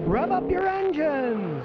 Rev up your engines!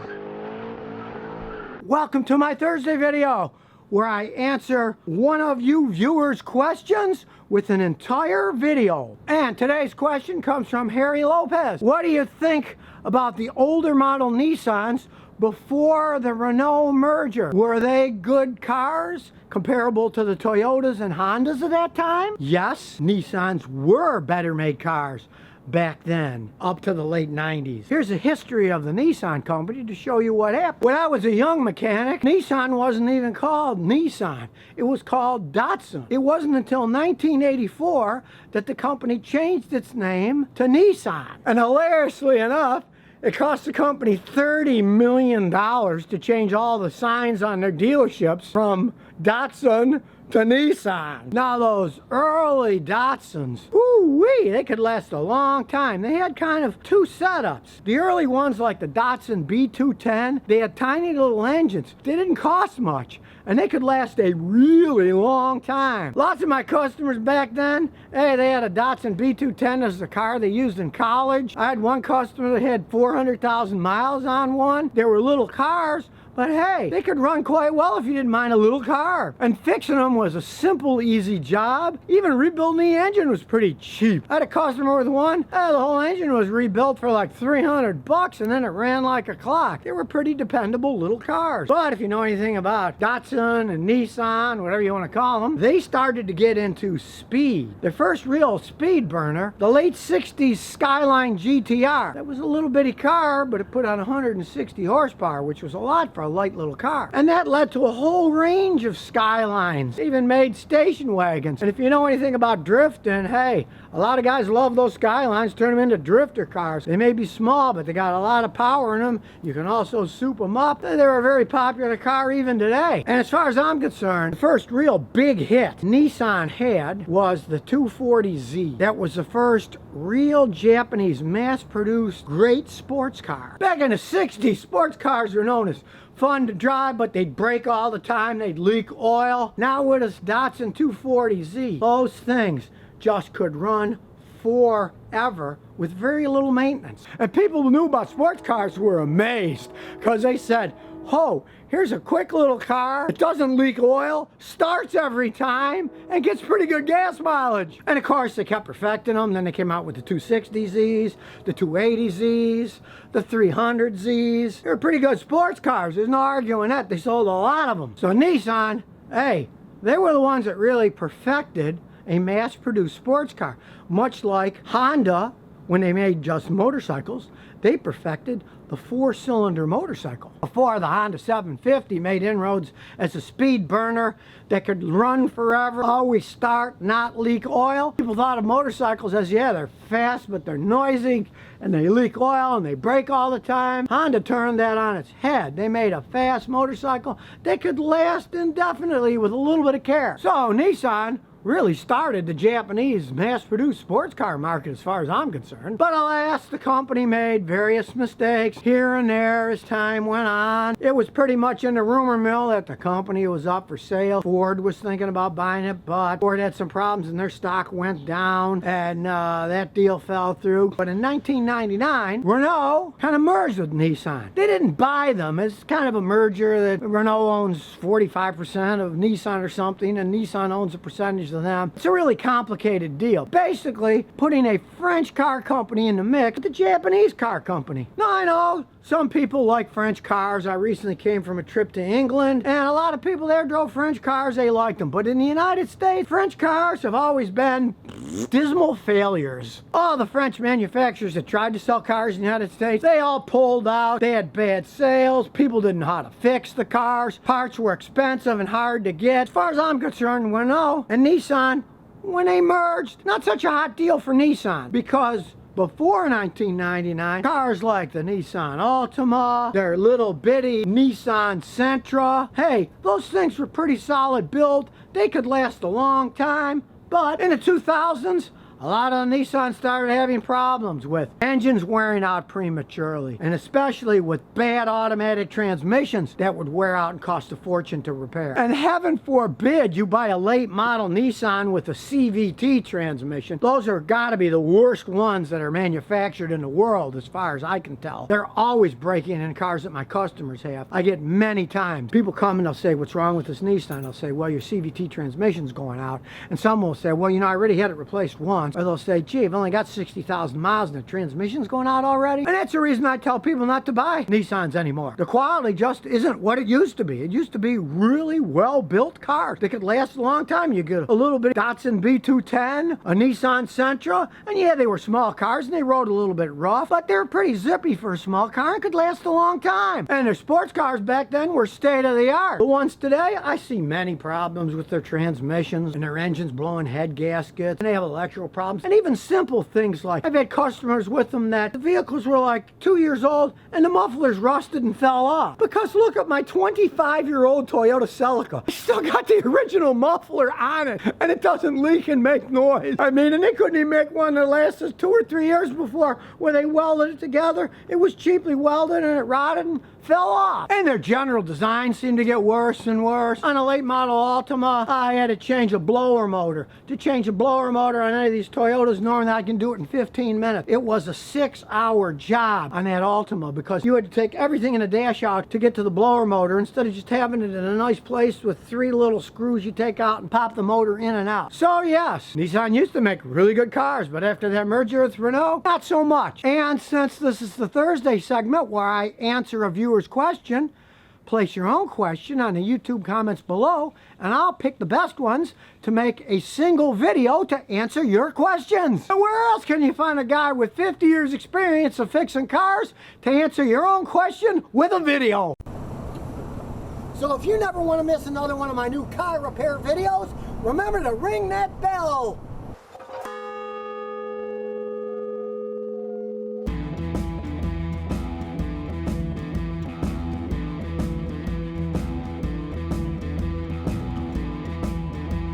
Welcome to my Thursday video, where I answer one of you viewers' questions with an entire video. And today's question comes from Harry Lopez. What do you think about the older model Nissans before the Renault merger? Were they good cars, comparable to the Toyotas and Hondas of that time? Yes, Nissans were better made cars back then, up to the late 90s. Here's a history of the Nissan company to show you what happened. When I was a young mechanic, Nissan wasn't even called Nissan. It was called Datsun. It wasn't until 1984 that the company changed its name to Nissan. And hilariously enough, it cost the company $30 million to change all the signs on their dealerships from Datsun to Nissan. Now those early Datsuns, woo-wee, they could last a long time. They had kind of two setups. The early ones, like the Datsun B210, they had tiny little engines. They didn't cost much, and they could last a really long time. Lots of my customers back then, hey, they had a Datsun B210 as the car they used in college. I had one customer that had 400,000 miles on one. They were little cars, but hey, they could run quite well if you didn't mind a little car. And fixing them was a simple, easy job. Even rebuilding the engine was pretty cheap. I had a customer with one, the whole engine was rebuilt for like 300 bucks, and then it ran like a clock. They were pretty dependable little cars. But if you know anything about Datsun and Nissan, whatever you want to call them, they started to get into speed. Their first real speed burner, the late 60s Skyline GTR. That was a little bitty car, but it put on 160 horsepower, which was a lot for a light little car. And that led to a whole range of Skylines. They even made station wagons. And if you know anything about drifting, hey, a lot of guys love those Skylines, turn them into drifter cars. They may be small, but they got a lot of power in them. You can also soup them up. They're a very popular car even today. And as far as I'm concerned, the first real big hit Nissan had was the 240Z. That was the first real Japanese mass-produced great sports car. Back in the 60s, sports cars were known as fun to drive, but they'd break all the time. They'd leak oil. Now with this Datsun 240Z, those things just could run forever with very little maintenance. And people who knew about sports cars were amazed, because they said, oh, here's a quick little car, it doesn't leak oil, starts every time, and gets pretty good gas mileage. And of course, they kept perfecting them. Then they came out with the 260Zs, the 280Zs, the 300Zs. They were pretty good sports cars. There's no arguing that. They sold a lot of them. So Nissan, hey, they were the ones that really perfected a mass-produced sports car. Much like Honda, when they made just motorcycles, they perfected the four-cylinder motorcycle. Before, the Honda 750 made inroads as a speed burner that could run forever, always start, not leak oil. People thought of motorcycles as, yeah, they're fast, but they're noisy, and they leak oil, and they break all the time. Honda turned that on its head. They made a fast motorcycle that could last indefinitely with a little bit of care. So Nissan really started the Japanese mass-produced sports car market as far as I'm concerned. But alas, the company made various mistakes here and there as time went on. It was pretty much in the rumor mill that the company was up for sale. Ford was thinking about buying it, but Ford had some problems and their stock went down, and that deal fell through. But in 1999, Renault kind of merged with Nissan. They didn't buy them. It's kind of a merger that Renault owns 45% of Nissan or something, and Nissan owns a percentage of them. It's a really complicated deal. Basically, putting a French car company in the mix with the Japanese car company. Now, I know some people like French cars. I recently came from a trip to England, and a lot of people there drove French cars. They liked them. But in the United States, French cars have always been dismal failures. All the French manufacturers that tried to sell cars in the United States, they all pulled out. They had bad sales. People didn't know how to fix the cars. Parts were expensive and hard to get. As far as I'm concerned, Renault and Nissan, when they merged, not such a hot deal for Nissan, because before 1999, cars like the Nissan Altima, their little bitty Nissan Sentra, hey, those things were pretty solid built. They could last a long time. But in the 2000s, A lot of the Nissans started having problems with engines wearing out prematurely, and especially with bad automatic transmissions that would wear out and cost a fortune to repair. And heaven forbid you buy a late model Nissan with a CVT transmission. Those are gotta be the worst ones that are manufactured in the world as far as I can tell. They're always breaking in cars that my customers have. I get many times people come and they'll say, what's wrong with this Nissan? I'll say, well, your CVT transmission's going out. And some will say, well, you know, I already had it replaced once. Or they'll say, gee, I've only got 60,000 miles and the transmission's going out already. And that's the reason I tell people not to buy Nissans anymore. The quality just isn't what it used to be. It used to be really well-built cars. They could last a long time. You get a little bit of Datsun B210, a Nissan Sentra, and yeah, they were small cars and they rode a little bit rough, but they were pretty zippy for a small car and could last a long time. And their sports cars back then were state-of-the-art. The ones today, I see many problems with their transmissions and their engines blowing head gaskets, and they have electrical problems, and even simple things like, I've had customers with them that the vehicles were like 2 years old and the mufflers rusted and fell off. Because look at my 25-year-old Toyota Celica. I still got the original muffler on it, and it doesn't leak and make noise. I mean, and they couldn't even make one that lasted 2 or 3 years before where they welded it together. It was cheaply welded and it rotted and fell off. And their general design seemed to get worse and worse. On a late model Altima, I had to change a blower motor. To change a blower motor on any of these Toyotas, normally I can do it in 15 minutes. It was a 6-hour job on that Altima because you had to take everything in the dash out to get to the blower motor instead of just having it in a nice place with 3 little screws you take out and pop the motor in and out. So yes, Nissan used to make really good cars, but after that merger with Renault, not so much. And since this is the Thursday segment where I answer a viewer's question, place your own question on the YouTube comments below, and I'll pick the best ones to make a single video to answer your questions. And where else can you find a guy with 50 years experience of fixing cars to answer your own question with a video? So if you never want to miss another one of my new car repair videos, remember to ring that bell.